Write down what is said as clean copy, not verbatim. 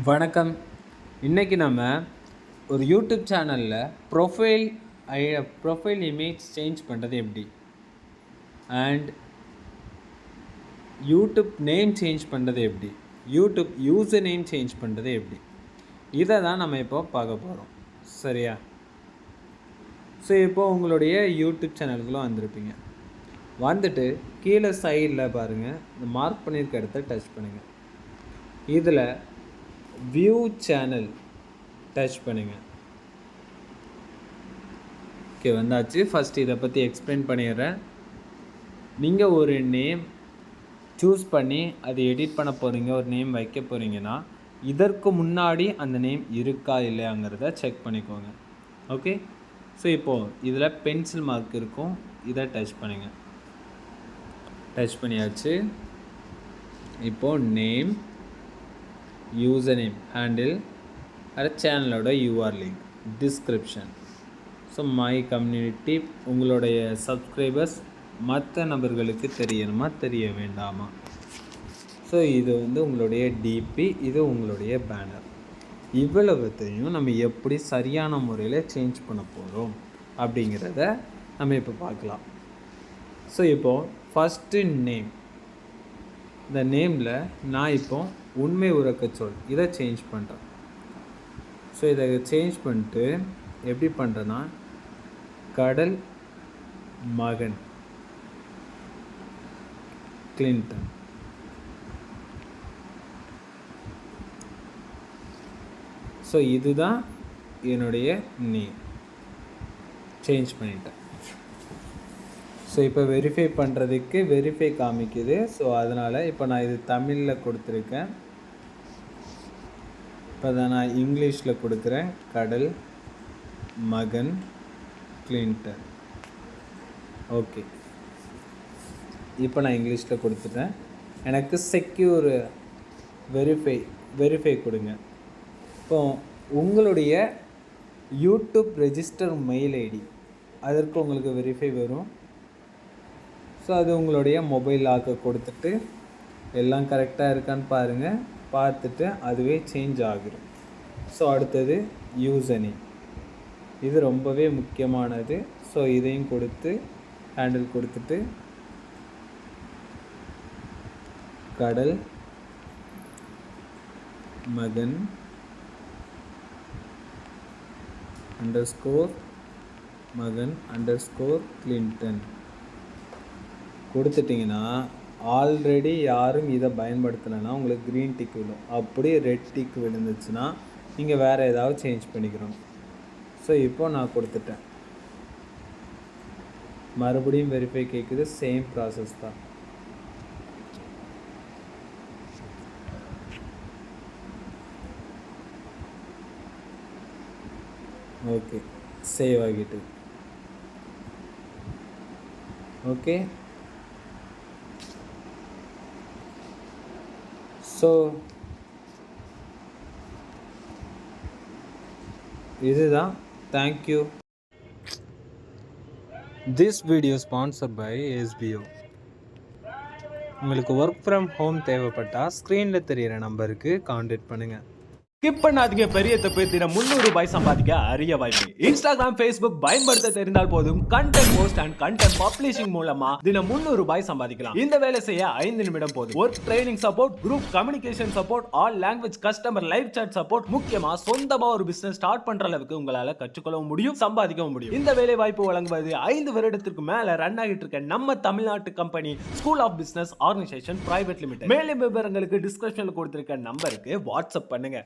வணக்கம். இன்றைக்கி நம்ம ஒரு யூடியூப் சேனலில் ப்ரொஃபைல் இமேஜ் சேஞ்ச் பண்ணுறது எப்படி, அண்ட் யூடியூப் நேம் சேஞ்ச் பண்ணுறது எப்படி, யூடியூப் யூசர் நேம் சேஞ்ச் பண்ணுறது எப்படி, இதை தான் நம்ம இப்போ பார்க்க போகிறோம். சரியா? ஸோ இப்போது உங்களுடைய யூடியூப் சேனலுக்குள்ளே வந்திருப்பீங்க. வந்துட்டு கீழே சைடில் பாருங்கள், இந்த மார்க் பண்ணியிருக்க இடத்த டச் பண்ணுங்கள். இதில் வியூ சேனல் டச் பண்ணுங்கள். ஓகே, வந்தாச்சு. ஃபஸ்ட்டு இதை பற்றி எக்ஸ்பிளைன் பண்ணிடுறேன். நீங்கள் ஒரு நேம் சூஸ் பண்ணி அதை எடிட் பண்ண போகிறீங்க, ஒரு நேம் வைக்க போகிறீங்கன்னா இதற்கு முன்னாடி அந்த நேம் இருக்கா இல்லையாங்கிறத செக் பண்ணிக்கோங்க. ஓகே, ஸோ இப்போது இதில் பென்சில் மார்க் இருக்கும், இதை டச் பண்ணுங்கள். டச் பண்ணியாச்சு. இப்போது நேம், யூசர் நேம், ஹேண்டில், அது சேனலோட URL link, description. So my community, உங்களுடைய சப்ஸ்கிரைபர்ஸ் மற்ற நபர்களுக்கு தெரியணுமா தெரிய வேண்டாமா. ஸோ இது உங்களுடைய டிபி, இது உங்களுடைய பேனர். இவ்வளவுத்தையும் நம்ம எப்படி சரியான முறையில் சேஞ்ச் பண்ண போகிறோம் அப்படிங்கிறத நம்ம இப்போ பார்க்கலாம். ஸோ இப்போது ஃபஸ்ட்டு நேம். இந்த நேமில் நான் இப்போது உண்மை உறக்க சொல் இதை சேஞ்ச் பண்ணுறேன். ஸோ இதை சேஞ்ச் பண்ணிட்டு எப்படி பண்ணுறேன்னா, கடல் மகன் கிளின்டன். ஸோ இதுதான் என்னுடைய நேம். சேஞ்ச் பண்ணிட்டேன். ஸோ இப்போ வெரிஃபை பண்ணுறதுக்கு வெரிஃபை காமிக்குது. ஸோ அதனால் இப்போ நான் இது தமிழில் கொடுத்துருக்கேன். இப்போ தான் நான் இங்கிலீஷில் கொடுக்குறேன், கடல் மகன் கிளின்டன். ஓகே, இப்போ நான் இங்கிலீஷில் கொடுத்துட்டேன். எனக்கு செக்யூர் வெரிஃபை கொடுங்க. இப்போ உங்களுடைய யூடியூப் ரெஜிஸ்டர் மெயில் ஐடி, அதற்கு உங்களுக்கு வெரிஃபை வரும். ஸோ அது உங்களுடைய மொபைல் லாக்கை கொடுத்துட்டு எல்லாம் கரெக்டாக இருக்கான்னு பாருங்கள். பார்த்துட்டு அதுவே சேஞ்ச் ஆகிடும். ஸோ அடுத்தது யூசர் நேம், இது ரொம்பவே முக்கியமானது. ஸோ இதையும் கொடுத்து ஹேண்டில் கொடுத்துட்டு கடல் மகன் _கிளின்டன் கொடுத்துட்டிங்கன்னா, ஆல்ரெடி யாரும் இதை பயன்படுத்தலைன்னா உங்களுக்கு க்ரீன் டிக் விழும். அப்படி ரெட் டிக் விழுந்துச்சுன்னா நீங்கள் வேறு ஏதாவது சேஞ்ச் பண்ணிக்கிறோம். ஸோ இப்போ நான் கொடுத்துட்டேன். மறுபடியும் வெரிஃபை கேட்குது. சேம் ப்ராசஸ் தான். ஓகே, சேவ் ஆகிட்டு. ஓகே, ஸோ இதுதான். Thank you. This video sponsored by SBO. உங்களுக்கு ஒர்க் ஃப்ரம் ஹோம் தேவைப்பட்டால் ஸ்க்ரீனில் தெரிகிற நம்பருக்கு கான்டாக்ட் பண்ணுங்கள். ஸ்கிப் பண்ணாதீங்க. பெரிய தப்பு. தினம் 300 ரூபாய் சம்பாதிக்க அரிய வாய்ப்பு. இன்ஸ்டாகிராம், ஃபேஸ்புக் பயன்படுத்த தெரிந்தால் போதும், content post and content publishing மூலமா தினம் 300 ரூபாய் சம்பாதிக்கலாம். இந்த வேலை செய்ய 5 நிமிடம் போதும். Work training support, group communication support, all language customer live chat support, முக்கியமா சொந்தமா ஒரு பிசினஸ் ஸ்டார்ட் பண்ற அளவுக்கு உங்களால கற்றுக்கொள்ளவும் முடியும், சம்பாதிக்கவும் முடியும். இந்த வேலை வாய்ப்பு வழங்குவது 5 வருடத்திற்கு மேல ரன் ஆகிட்டு இருக்க நம்ம தமிழ்நாட்டு company school of business organisation private limited. மேலும் விவரங்களுக்கு டிஸ்கிரிப்ஷன்ல கொடுத்திருக்க நம்பருக்கு வாட்ஸ்அப் பண்ணுங்க.